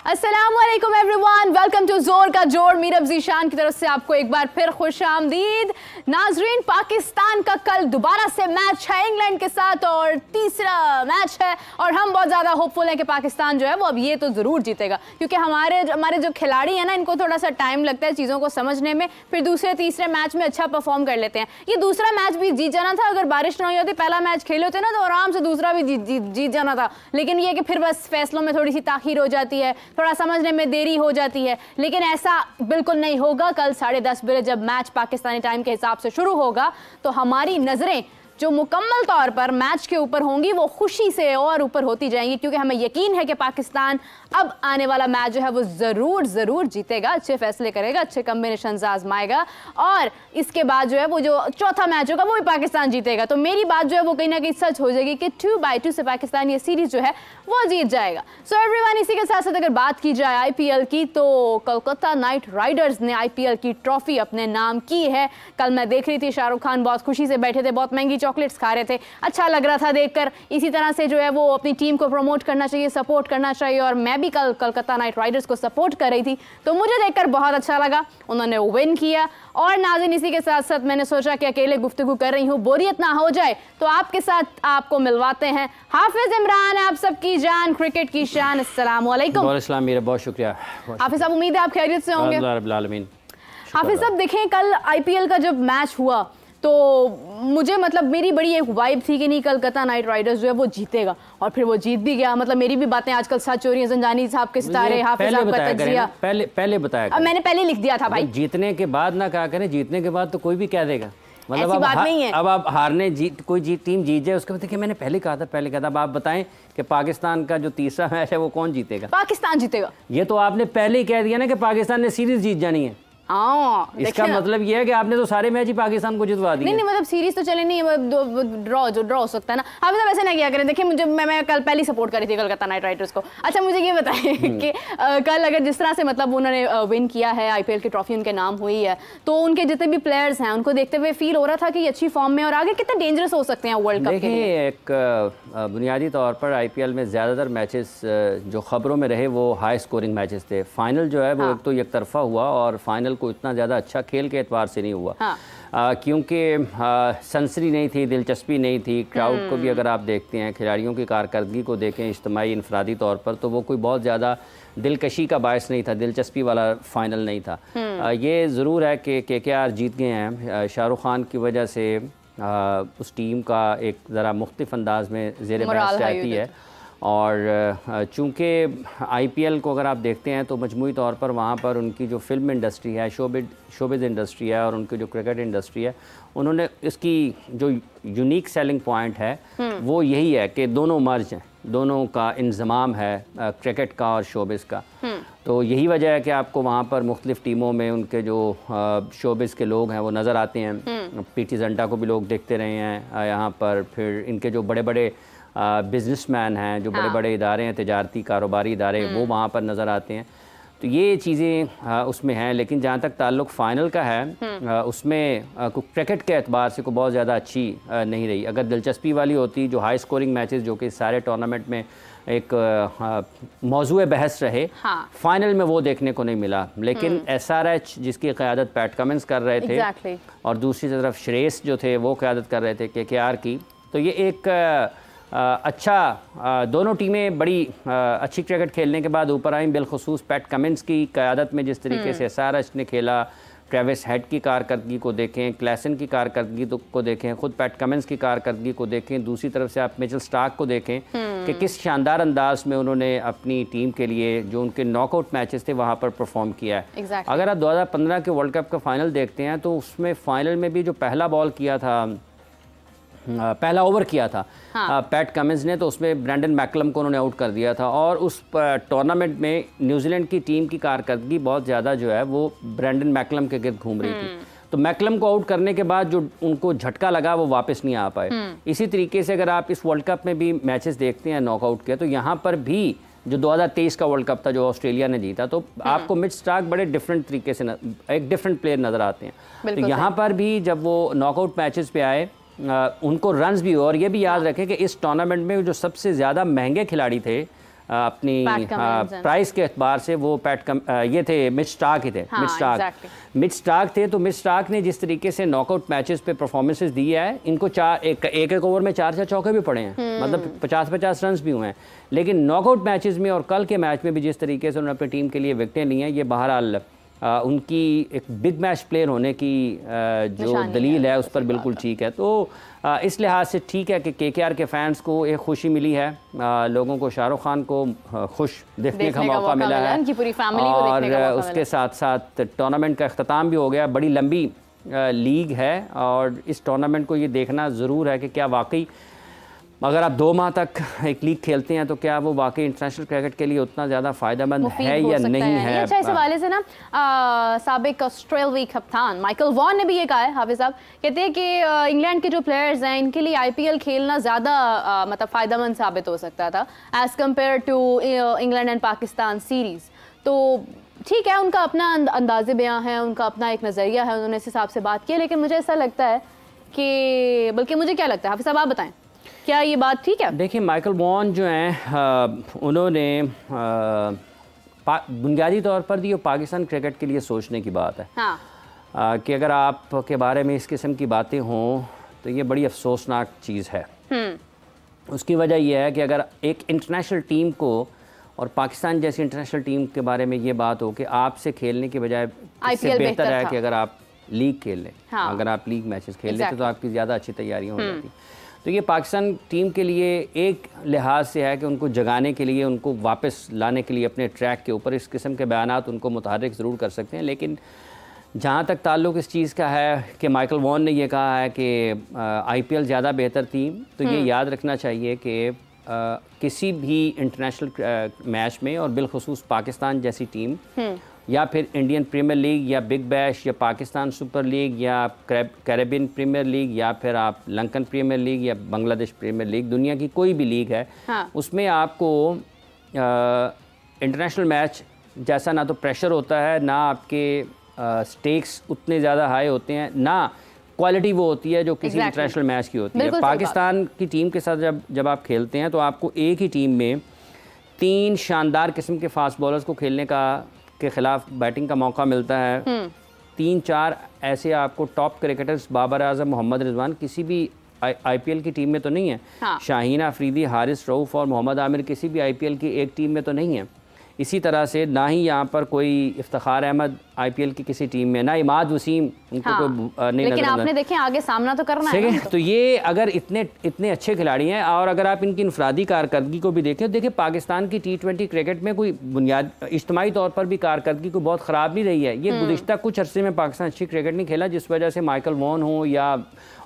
अस्सलामुअलैकुम everyone, welcome to जोर का जोर। मीरब ज़ीशान की तरफ से आपको एक बार फिर खुशामदीद। नाजरीन, पाकिस्तान का कल दोबारा से मैच है इंग्लैंड के साथ और तीसरा मैच है और हम बहुत ज़्यादा होपफुल हैं कि पाकिस्तान जो है वो अब ये तो ज़रूर जीतेगा, क्योंकि हमारे जो खिलाड़ी हैं ना, इनको थोड़ा सा टाइम लगता है चीज़ों को समझने में, फिर दूसरे तीसरे मैच में अच्छा परफॉर्म कर लेते हैं। ये दूसरा मैच भी जीत जाना था, अगर बारिश ना हुई होती, पहला मैच खेले होते ना तो आराम से दूसरा भी जीत जाना था, लेकिन ये कि फिर बस फैसलों में थोड़ी सी ताखीर हो जाती है, थोड़ा समझने में देरी हो जाती है। लेकिन ऐसा बिल्कुल नहीं होगा। कल 10:30 बजे जब मैच पाकिस्तानी टाइम के हिसाब से शुरू होगा तो हमारी नजरें जो मुकम्मल तौर पर मैच के ऊपर होंगी वो खुशी से और ऊपर होती जाएंगी, क्योंकि हमें यकीन है कि पाकिस्तान अब आने वाला मैच जो है वो ज़रूर जीतेगा, अच्छे फैसले करेगा, अच्छे कॉम्बिनेशन आजमाएगा और इसके बाद जो है वो जो चौथा मैच होगा वो भी पाकिस्तान जीतेगा। तो मेरी बात जो है वो कहीं ना कहीं सच हो जाएगी कि 2-2 से पाकिस्तान ये सीरीज जो है वो जीत जाएगा। सो एवरीवन, इसी के साथ साथ अगर बात की जाए IPL की, तो कोलकाता नाइट राइडर्स ने IPL की ट्रॉफी अपने नाम की है। कल मैं देख रही थी, शाहरुख खान बहुत खुशी से बैठे थे, बहुत महंगी चॉकलेट्स खा रहे थे, अच्छा लग रहा था देखकर। इसी तरह से जो है वो अपनी टीम को प्रमोट करना चाहिए, सपोर्ट करना चाहिए, और मैं भी कल कोलकाता नाइट राइडर्स को सपोर्ट कर रही थी, तो मुझे देखकर बहुत अच्छा लगा। उन्होंने विन किया और नाज़रीन, इसी के साथ साथ मैंने सोचा कि अकेले गुफ्तगू कर रही हूँ, बोरियत ना हो जाए, तो आपके साथ आपको मिलवाते हैं हाफिज इमरान, आप सबकी जान, क्रिकेट की शान। अस्सलाम वालेकुम। बहुत शुक्रिया हाफिज साहब, उम्मीद है आप खैरियत से होंगे। हाफिज साहब, देखें कल IPL का जब मैच हुआ तो मुझे मतलब मेरी बड़ी एक वाइब थी कि नहीं, कोलकाता नाइट राइडर्स जो है वो जीतेगा, और फिर वो जीत भी गया। मतलब मेरी भी बातें आजकल सच हो रही हैं। ज़ंजानी साहब के सितारे, हाफिज साहब का तजिया पहले बताया, मैंने पहले लिख दिया था भाई। जीतने के बाद ना कहा करें, जीतने के बाद तो कोई भी कह देगा, मतलब ऐसी बात नहीं है। अब आप हारने कोई टीम जीत जाए उसके बाद देखिए मैंने पहले कहा था। अब आप बताएं कि पाकिस्तान का जो तीसरा मैच है वो कौन जीतेगा? पाकिस्तान जीतेगा। ये तो आपने पहले ही कह दिया ना कि पाकिस्तान ने सीरीज जीत जानी है। इसका मतलब ये है कि आपने तो सारे मैच ही पाकिस्तान को जितवा दिए। नहीं, मतलब सीरीज तो चले नहीं, ड्रॉ हो सकता है ना। आप वैसे ना किया करें। देखिए, मुझे मैं कल पहले सपोर्ट करी थी कोलकाता नाइट राइडर्स को। अच्छा, मुझे ये बताइए कि कल अगर जिस तरह से मतलब उन्होंने विन किया है, IPL की ट्रॉफी उनके नाम हुई है, तो उनके जितने भी प्लेयर्स हैं उनको देखते हुए फील हो रहा था कि अच्छी फॉर्म में और आगे कितने डेंजरस हो सकते हैं वर्ल्ड कप के लिए। एक बुनियादी तौर पर IPL में ज़्यादातर मैचेस जो खबरों में रहे वो हाई स्कोरिंग मैचेस थे। फाइनल जो है वो एक तो एक तरफा हुआ और फाइनल को इतना ज़्यादा अच्छा खेल के एतबार से नहीं हुआ। क्योंकि सनसनी नहीं थी, दिलचस्पी नहीं थी। क्राउड को भी अगर आप देखते हैं, खिलाड़ियों की कारकर्दगी को देखें इज्तिमाई इनफरादी तौर पर, तो वो कोई बहुत ज़्यादा दिलकशी का बायस नहीं था, दिलचस्पी वाला फाइनल नहीं था। ये ज़रूर है कि KKR जीत गए हैं। शाहरुख खान की वजह से उस टीम का एक ज़रा मुख्तलिफ अंदाज में ज़ेर बहस रहती है, और चूँकि IPL को अगर आप देखते हैं तो मजमूई तौर पर वहाँ पर उनकी जो फिल्म इंडस्ट्री है, शोबिज़ इंडस्ट्री है, और उनकी जो क्रिकेट इंडस्ट्री है, उन्होंने इसकी जो यूनिक सेलिंग पॉइंट है वो यही है कि दोनों मर्ज हैं, दोनों का इंज़माम है, क्रिकेट का और शोबिज़ का। तो यही वजह है कि आपको वहाँ पर मुख्तलिफ़ टीमों में उनके जो शोबिज़ के लोग हैं वो नज़र आते हैं। PT ज़ंटा को भी लोग देखते रहे हैं यहाँ पर। फिर इनके जो बड़े बड़े बिजनेसमैन हैं, जो बड़े बड़े इदारे हैं, तिजारती कारोबारी इदारे, वो वहाँ पर नज़र आते हैं। तो ये चीज़ें उसमें हैं। लेकिन जहाँ तक ताल्लुक़ फ़ाइनल का है, उसमें क्रिकेट के एतबार से कोई बहुत ज़्यादा अच्छी नहीं रही। अगर दिलचस्पी वाली होती, जो हाई स्कोरिंग मैचेस जो कि सारे टूर्नामेंट में एक मौजूए बहस रहे, फ़ाइनल में वो देखने को नहीं मिला। लेकिन SRH जिसकी क़यादत पैट कमिंस कर रहे थे और दूसरी तरफ श्रेयस जो थे वो क़यादत कर रहे थे KKR की, तो ये एक अच्छा दोनों टीमें बड़ी अच्छी क्रिकेट खेलने के बाद ऊपर आई। बिलखुसूस पैट कमिंस की क़यादत में जिस तरीके से SRH ने खेला, ट्रेविस हेड की कारकर्दगी को देखें, क्लैसन की कारकर्दगी को देखें, ख़ुद पैट कमिंस की कारकर्दगी को देखें, दूसरी तरफ से आप मिचेल स्टार्क को देखें कि किस शानदार अंदाज में उन्होंने अपनी टीम के लिए जो उनके नॉकआउट मैचेस थे वहाँ पर परफॉर्म किया है। अगर आप 2015 के वर्ल्ड कप का फ़ाइनल देखते हैं तो उसमें फ़ाइनल में भी जो पहला बॉल किया था, पहला ओवर किया था पैट कमिंस ने, तो उसमें ब्रैंडन मैकलम को उन्होंने आउट कर दिया था। और उस टूर्नामेंट में न्यूजीलैंड की टीम की कारकर्दगी बहुत ज़्यादा जो है वो ब्रैंडन मैकलम के गिर्द घूम रही थी। तो मैकलम को आउट करने के बाद जो उनको झटका लगा वो वापस नहीं आ पाए। इसी तरीके से अगर आप इस वर्ल्ड कप में भी मैचेस देखते हैं नॉकआउट के, तो यहाँ पर भी जो 2023 का वर्ल्ड कप था जो ऑस्ट्रेलिया ने जीता, तो आपको मिच स्टार्क बड़े डिफरेंट तरीके से एक डिफरेंट प्लेयर नज़र आते हैं। तो यहाँ पर भी जब वो नॉकआउट मैचेस पे आए, उनको रन्स भी हुए। और ये भी याद रखें कि इस टूर्नामेंट में जो सबसे ज़्यादा महंगे खिलाड़ी थे अपनी प्राइस के एतबार से वो ये थे मिच स्टार्क ही थे। मिच स्टार्क थे। तो मिच स्टार्क ने जिस तरीके से नॉकआउट मैचेस पे परफॉर्मेंसेस दी है, इनको एक ओवर में 4 चौके भी पड़े हैं, मतलब 50-50 रन भी हुए हैं। लेकिन नॉकआउट मैचेस में और कल के मैच में भी जिस तरीके से उन्होंने अपनी टीम के लिए विकेटें ली हैं, ये बहरहाल उनकी एक बिग मैच प्लेयर होने की जो दलील है उस पर बिल्कुल ठीक है। तो इस लिहाज से ठीक है कि केकेआर के फैंस को एक खुशी मिली है, लोगों को शाहरुख खान को खुश देखने का मौका मिला है, उनकी पूरी फैमिली को और देखने का मौका उसके साथ साथ टूर्नामेंट का अख्ताम भी हो गया। बड़ी लंबी लीग है और इस टूर्नामेंट को ये देखना ज़रूर है कि क्या वाकई अगर आप 2 माह तक एक लीग खेलते हैं तो क्या वो वाकई इंटरनेशनल क्रिकेट के लिए उतना ज़्यादा फ़ायदेमंद है या नहीं है। अच्छा, इस हवाले से ना साबिक ऑस्ट्रेलियाई कप्तान माइकल वॉन ने भी ये कहा है, हाफिज़ साहब कहते हैं कि इंग्लैंड के जो प्लेयर्स हैं इनके लिए IPL खेलना ज़्यादा मतलब फ़ायदेमंद साबित हो सकता था as compared to England and Pakistan series. तो ठीक है, उनका अपना अंदाज़े बयां है, उनका अपना एक नज़रिया है, उन्होंने इस हिसाब से बात की। लेकिन मुझे ऐसा लगता है कि, बल्कि मुझे क्या लगता है हाफिज़ साहब आप बताएं, क्या ये बात ठीक है? देखिए, माइकल वॉन जो हैं उन्होंने बुनियादी तौर पर दी पाकिस्तान क्रिकेट के लिए सोचने की बात है। हाँ। कि अगर आपके बारे में इस किस्म की बातें हों तो ये बड़ी अफसोसनाक चीज़ है। उसकी वजह यह है कि अगर एक इंटरनेशनल टीम को और पाकिस्तान जैसी इंटरनेशनल टीम के बारे में ये बात हो कि आपसे खेलने के बजाय इससे बेहतर है कि अगर आप लीग खेल लें। हाँ। अगर आप लीग मैचेस खेल लेते तो आपकी ज़्यादा अच्छी तैयारियाँ हो जाती। तो ये पाकिस्तान टीम के लिए एक लिहाज से है कि उनको जगाने के लिए, उनको वापस लाने के लिए अपने ट्रैक के ऊपर इस किस्म के बयानात उनको मुतहर्रिक ज़रूर कर सकते हैं। लेकिन जहाँ तक ताल्लुक़ इस चीज़ का है कि माइकल वॉन ने यह कहा है कि IPL ज़्यादा बेहतर थी, तो ये याद रखना चाहिए कि किसी भी इंटरनेशनल मैच में और बिलखुसूस पाकिस्तान जैसी टीम या फिर इंडियन प्रीमियर लीग या बिग बैश या पाकिस्तान सुपर लीग या कैरेबियन प्रीमियर लीग या फिर आप लंकन प्रीमियर लीग या बांग्लादेश प्रीमियर लीग, दुनिया की कोई भी लीग है, हाँ। उसमें आपको इंटरनेशनल मैच जैसा ना तो प्रेशर होता है, ना आपके स्टेक्स उतने ज़्यादा हाई होते हैं, ना क्वालिटी वो होती है जो किसी इंटरनेशनल मैच की होती है। पाकिस्तान की टीम के साथ जब आप खेलते हैं तो आपको एक ही टीम में 3 शानदार किस्म के फास्ट बॉलर्स को खेलने के खिलाफ बैटिंग का मौका मिलता है। 3-4 ऐसे आपको टॉप क्रिकेटर्स, बाबर आजम, मोहम्मद रिजवान, किसी भी IPL की टीम में तो नहीं है। हाँ। शाहीन अफरीदी, हारिस रऊफ और मोहम्मद आमिर किसी भी IPL की एक टीम में तो नहीं है। इसी तरह से ना ही यहाँ पर कोई इफ्तिखार अहमद IPL की किसी टीम में, ना इमाद वसीम, उनको हाँ। कोई नहीं। लेकिन आपने देखें आगे सामना तो करना है। तो ये अगर इतने अच्छे खिलाड़ी हैं और अगर आप इनकी इनफरादी कारकर्दगी को भी देखें, तो देखिए पाकिस्तान की T20 क्रिकेट में कोई बुनियाद इज्तिमाई तौर पर भी कारकर्दगी को बहुत ख़राब नहीं रही है। ये गुज़िश्ता कुछ अरसे में पाकिस्तान अच्छी क्रिकेट नहीं खेला, जिस वजह से माइकल वॉन हो या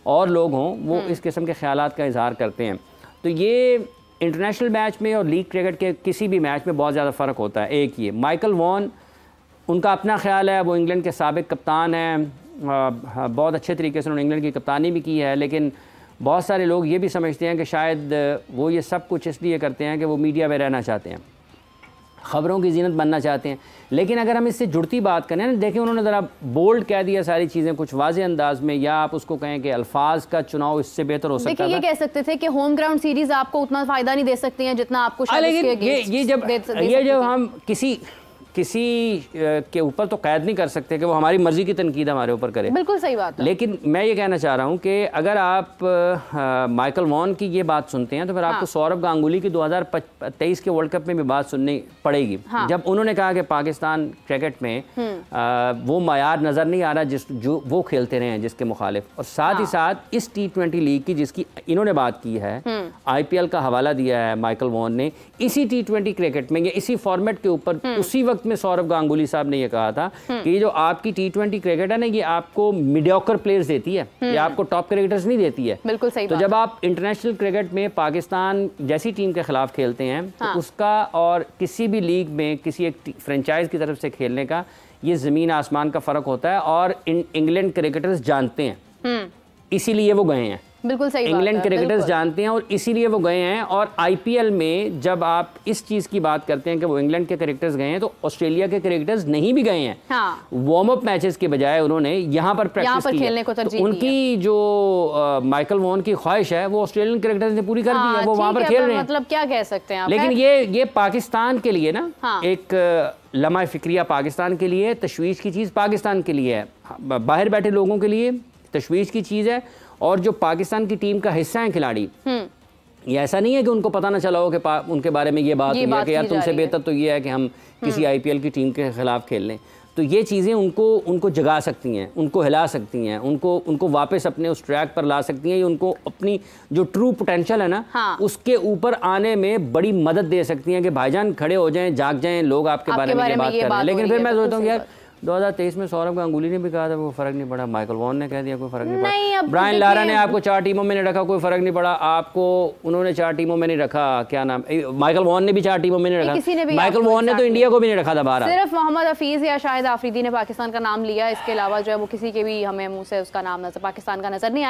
और लोग हों वो इस किस्म के ख्यालात का इजहार करते हैं। तो ये इंटरनेशनल मैच में और लीग क्रिकेट के किसी भी मैच में बहुत ज़्यादा फ़र्क होता है। एक ये माइकल वॉन, उनका अपना ख्याल है, वो इंग्लैंड के साबिक कप्तान हैं, बहुत अच्छे तरीके से उन्होंने इंग्लैंड की कप्तानी भी की है। लेकिन बहुत सारे लोग ये भी समझते हैं कि शायद वो ये सब कुछ इसलिए करते हैं कि वो मीडिया में रहना चाहते हैं, ख़बरों की जीनत बनना चाहते हैं। लेकिन अगर हम इससे जुड़ती बात करें ना, देखें उन्होंने ज़रा बोल्ड कह दिया सारी चीज़ें कुछ वाज़े अंदाज में, या आप उसको कहें कि अल्फाज का चुनाव इससे बेहतर हो सकता है। ये कह सकते थे कि होम ग्राउंड सीरीज़ आपको उतना फ़ायदा नहीं दे सकती हैं जितना आपको ये जब हम किसी के ऊपर तो कैद नहीं कर सकते कि वो हमारी मर्जी की तनकीद हमारे ऊपर करे। बिल्कुल सही बात है। लेकिन मैं ये कहना चाह रहा हूँ कि अगर आप माइकल वॉन की ये बात सुनते हैं तो फिर आपको सौरभ गांगुली की 2023 के वर्ल्ड कप में भी बात सुननी पड़ेगी। हाँ। जब उन्होंने कहा कि पाकिस्तान क्रिकेट में वो मायार नज़र नहीं आ रहा जो वो खेलते रहे हैं जिसके मुखालिफ, और साथ ही साथ इस T20 लीग की जिसकी इन्होंने बात की है, IPL का हवाला दिया है माइकल वॉन ने, इसी T20 क्रिकेट में, इसी फॉर्मेट के ऊपर उसी वक्त में सौरभ गांगुली साहब ने ये कहा था कि ये जो आपकी T20 क्रिकेट है ना, ये आपको मीडियोकर प्लेयर्स देती है, ये आपको टॉप क्रिकेटर्स नहीं देती है। बिल्कुल सही। तो जब आप इंटरनेशनल क्रिकेट में पाकिस्तान जैसी टीम के खिलाफ खेलते हैं तो उसका और किसी भी लीग में किसी एक फ्रेंचाइज की तरफ से खेलने का ये ज़मीन आसमान का फ़र्क होता है, और इंग्लैंड क्रिकेटर्स जानते हैं, इसीलिए वो गए हैं। बिल्कुल सही बात इंग्लैंड है, क्रिकेटर्स बिल्कुल। जानते हैं और इसीलिए वो गए हैं। और आईपीएल में जब आप इस चीज़ की बात करते हैं कि वो इंग्लैंड के क्रिकेटर्स गए हैं, तो ऑस्ट्रेलिया के क्रिकेटर्स नहीं भी गए हैं। हाँ। वार्म अप मैचेस के बजाय उन्होंने यहाँ पर प्रैक्टिस की खेलने को तरजीह दी है। उनकी जो माइकल वॉन की ख्वाहिश है वो ऑस्ट्रेलियन क्रिकेटर्स ने पूरी कर दी है, वो वहाँ पर खेल रहे हैं। मतलब क्या कह सकते हैं आप। लेकिन ये पाकिस्तान के लिए ना हाँ। एक लम्हा फिक्रिया पाकिस्तान के लिए, तशवीश की चीज़ पाकिस्तान के लिए है, बाहर बैठे लोगों के लिए तशवीश की चीज़ है। और जो पाकिस्तान की टीम का हिस्सा है खिलाड़ी, ये ऐसा नहीं है कि उनको पता ना चला हो कि उनके बारे में ये बात हुई है कि यार तुमसे बेहतर तो ये है कि हम किसी आईपीएल की टीम के खिलाफ खेल लें। तो ये चीज़ें उनको जगा सकती हैं, उनको हिला सकती हैं, उनको वापस अपने उस ट्रैक पर ला सकती हैं। ये उनको अपनी जो ट्रू पोटेंशियल है ना, हाँ। उसके ऊपर आने में बड़ी मदद दे सकती हैं कि भाईजान खड़े हो जाएं, जाग जाएं, लोग आपके बारे में ये बात कर रहे हैं। लेकिन फिर मैं सोचता हूँ यार 2023 में सौरभ गांगुली ने भी कहा था वो फर्क नहीं पड़ा, माइकल वॉन ने कह दिया कोई फर्क नहीं पड़ा, ब्रायन लारा ने आपको 4 टीमों में नहीं रखा, कोई फर्क नहीं पड़ा, आपको उन्होंने 4 टीमों में नहीं रखा, क्या नाम, माइकल वॉन ने भी 4 टीमों में नहीं रखा, माइकल वॉन ने तो इंडिया को भी नहीं रखा था बाहर। सिर्फ मोहम्मद हफीज या शाहिद आफरीदी ने पाकिस्तान का नाम लिया, इसके अलावा जो है वो किसी के भी हमें मुंह से उसका नाम नजर पाकिस्तान का नजर नहीं आया।